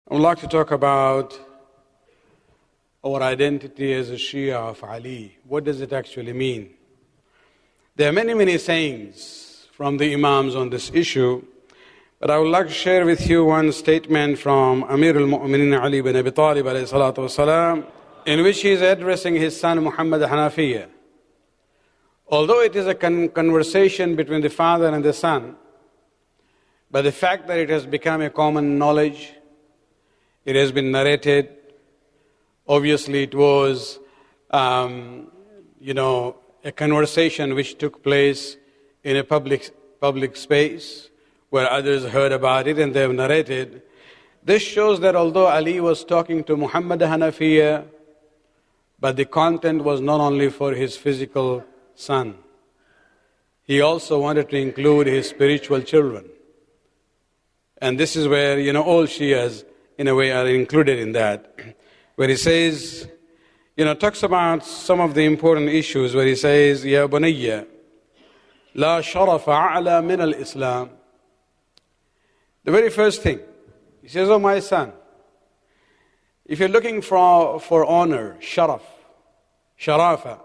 I would like to talk about our identity as a Shia of Ali. What does it actually mean? There are many sayings from the Imams on this issue, but I would like to share with you one statement from Amir al-Mu'minin Ali bin Abi Talib alayhi salatu wasalam, in which he is addressing his son Muhammad Hanafiya. Although it is a conversation between the father and the son, but the fact that it has become a common knowledge, it has been narrated. Obviously, it was, a conversation which took place in a public space where others heard about it and they have narrated. This shows that although Ali was talking to Muhammad Hanafiya, but the content was not only for his physical son. He also wanted to include his spiritual children. And this is where, all Shias, in a way, are included in that. Where he says, talks about some of the important issues, where he says, Ya bunayya, la sharafa a'la min al-Islam. The very first thing, he says, oh my son, if you're looking for honor, sharafa,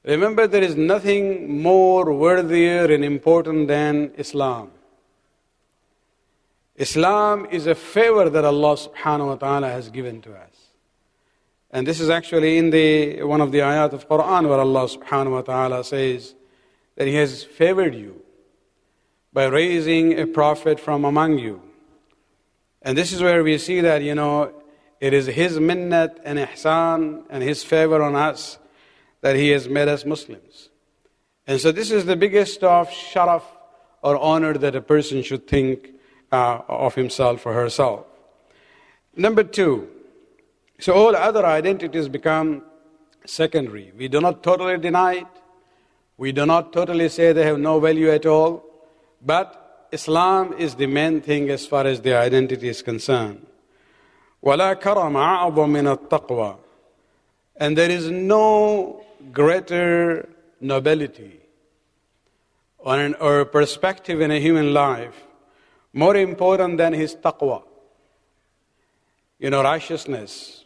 remember there is nothing more worthier and important than Islam. Islam is a favor that Allah subhanahu wa ta'ala has given to us. And this is actually in one of the ayat of Quran where Allah subhanahu wa ta'ala says that He has favored you by raising a prophet from among you. And this is where we see that, it is His minnat and ihsan and His favor on us that He has made us Muslims. And so this is the biggest of sharaf or honor that a person should think of himself or herself. Number two, so all other identities become secondary. We do not totally deny it. We do not totally say they have no value at all. But Islam is the main thing as far as the identity is concerned. وَلَا كَرَمَ أَعْظَمْ مِنَ التَّقْوَى. And there is no greater nobility or perspective in a human life more important than his taqwa. Righteousness.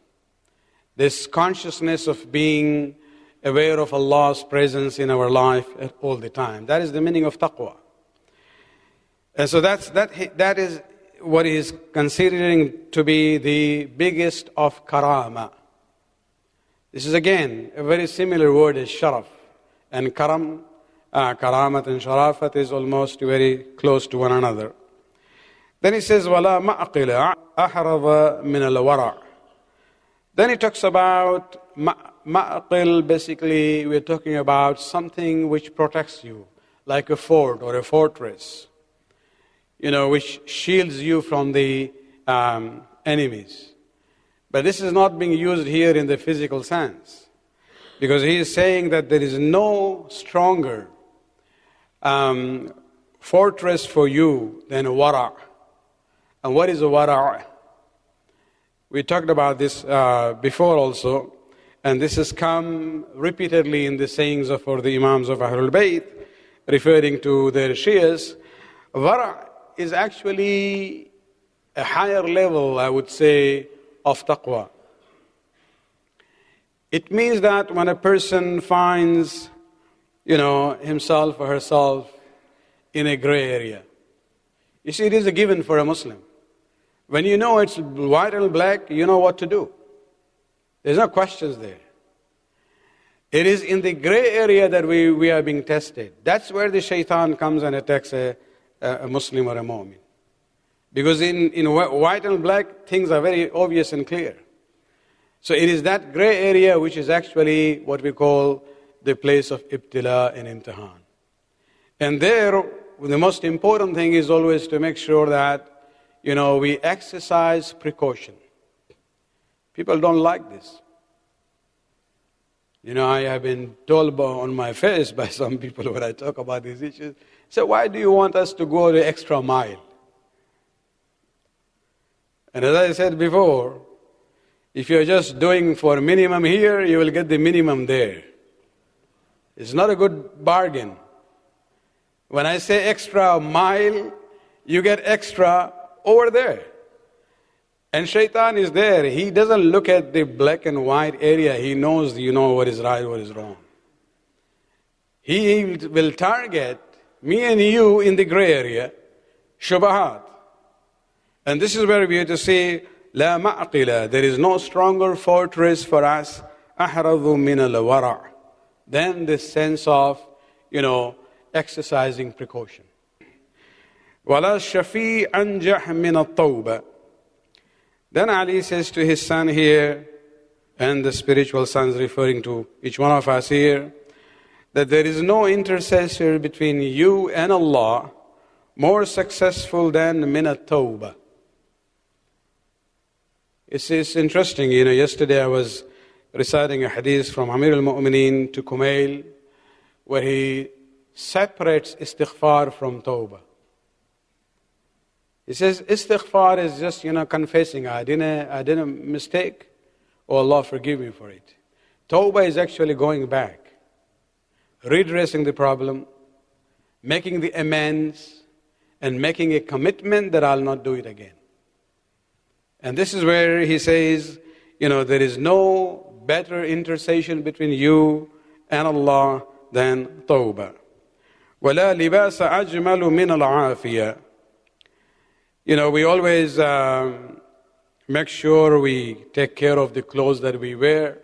This consciousness of being aware of Allah's presence in our life all the time. That is the meaning of taqwa. And so that is what he is considering to be the biggest of karama. This is again a very similar word as sharaf. And karamat and sharafat is almost very close to one another. Then he says, وَلَا مَعْقِلَ أَحْرَضَ مِنَ الْوَرَعِ. Then he talks about ma'qil. Basically, we're talking about something which protects you, like a fort or a fortress, which shields you from the enemies. But this is not being used here in the physical sense, because he is saying that there is no stronger fortress for you than a wara'. And what is a wara'? We talked about this before also, and this has come repeatedly in the sayings for the Imams of Ahlul Bayt, referring to their Shias. Wara' is actually a higher level, I would say, of taqwa. It means that when a person finds, himself or herself in a gray area. You see, it is a given for a Muslim. When you know it's white and black, you know what to do. There's no questions there. It is in the gray area that we are being tested. That's where the shaitan comes and attacks a Muslim or a mu'min. Because in white and black, things are very obvious and clear. So it is that gray area which is actually what we call the place of ibtila and imtihan. And there, the most important thing is always to make sure that we exercise precaution. People don't like this. I have been told on my face by some people when I talk about these issues, so why do you want us to go the extra mile? And as I said before, if you're just doing for minimum here, you will get the minimum there. It's not a good bargain. When I say extra mile, you get extra over there. And shaitan is there. He doesn't look at the black and white area. He knows, what is right, what is wrong. He will target me and you in the gray area, shubahat. And this is where we have to say, La ma'qila, there is no stronger fortress for us, ahradu min al-wara', than this sense of, exercising precaution. Wala shafi anjah min al-tawbah. Then Ali says to his son here, and the spiritual sons referring to each one of us here, that there is no intercessor between you and Allah more successful than min al-tawbah. It's interesting, yesterday I was reciting a hadith from Amir al-Mu'mineen to Kumail, where he separates istighfar from tawbah. He says istighfar is just, confessing, I didn't mistake, oh Allah forgive me for it. Tawbah is actually going back, redressing the problem, making the amends, and making a commitment that I'll not do it again. And this is where he says, there is no better intercession between you and Allah than tawbah. وَلَا لِبَاسَ أَجْمَلُ مِنَ الْعَافِيَةِ. We always make sure we take care of the clothes that we wear.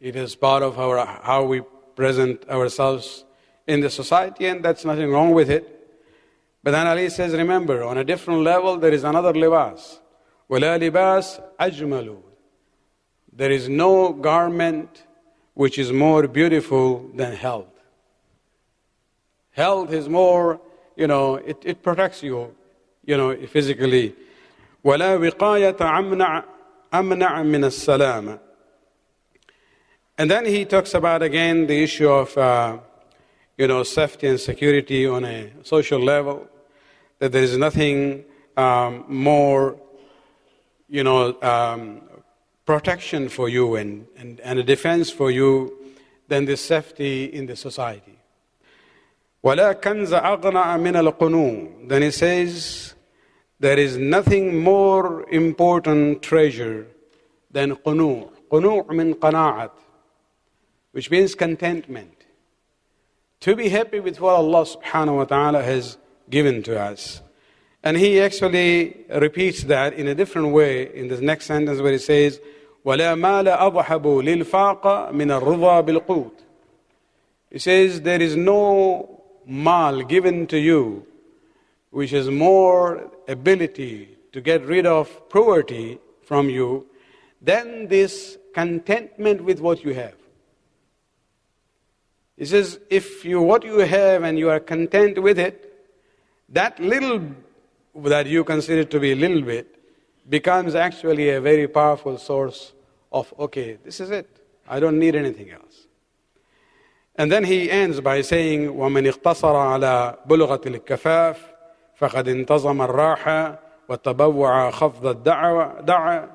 It is part of how we present ourselves in the society, and that's nothing wrong with it. But then Ali says, remember, on a different level, there is another libas. وَلَا لِبَاسْ أَجْمَلُ. There is no garment which is more beautiful than health. Health is more, it protects you, physically. وَلَا وِقَايَةَ أَمْنَعَ مِنَ السَّلَامَةِ. And then he talks about again the issue of, safety and security on a social level, that there is nothing more protection for you and a defense for you than the safety in the society. وَلَا كَنْزَ أَغْنَعَ مِنَ الْقُنُوعِ. Then he says, there is nothing more important treasure than qunu'. Qunu' min qana'at, which means contentment. To be happy with what Allah subhanahu wa ta'ala has given to us. And he actually repeats that in a different way in the next sentence where he says, وَلَا مَالَ أَضْحَبُ لِلْفَاقَ مِنَ الرِّضَى بِالْقُوتِ. He says, there is no mal given to you which has more ability to get rid of poverty from you than this contentment with what you have. He says, if what you have and you are content with it, that little that you consider to be a little bit becomes actually a very powerful source of, okay, this is it. I don't need anything else. And then he ends by saying, وَمَنِ اخْتَصَرَ عَلَى بُلُغَةِ الْكَفَافِ فَقَدْ انْتَظَمَ الرَّاحَ وَتَبَوَّعَ خَفْضَ الدَّعَى.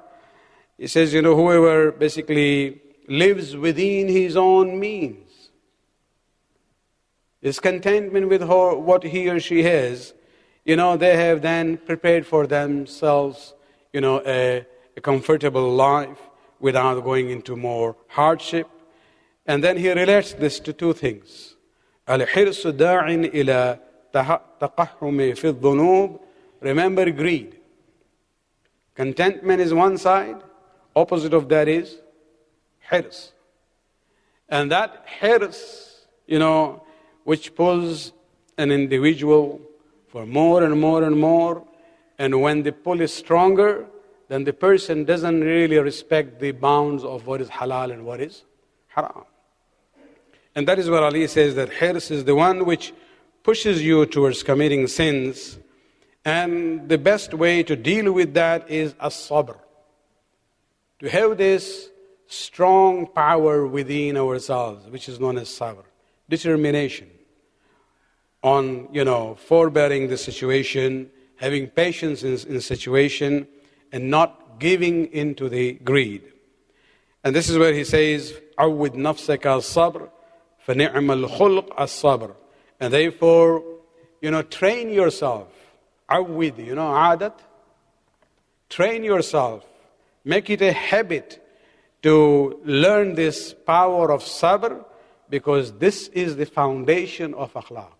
He says, whoever basically lives within his own means, is contentment with what he or she has, they have then prepared for themselves, a comfortable life without going into more hardship. And then he relates this to two things. الْحِرْصُ دَاعٍ إِلَى تَقَحُّمِ فِي الذُّنُوبِ. Remember greed. Contentment is one side, opposite of that is hirs. And that hirs, which pulls an individual for more and more and more, and when the pull is stronger, then the person doesn't really respect the bounds of what is halal and what is haram. And that is where Ali says that hirs is the one which pushes you towards committing sins, and the best way to deal with that is as-sabr. To have this strong power within ourselves, which is known as sabr, determination on, forbearing the situation, having patience in situation, and not giving into the greed. And this is where he says, عَوِّدْ نَفْسَكَ الصَّبْرِ فَنِعْمَ الْخُلْقِ الصَّبْرِ. And therefore, train yourself. عَوِّدْ, عَادَت. Train yourself. Make it a habit to learn this power of sabr, because this is the foundation of akhlaq.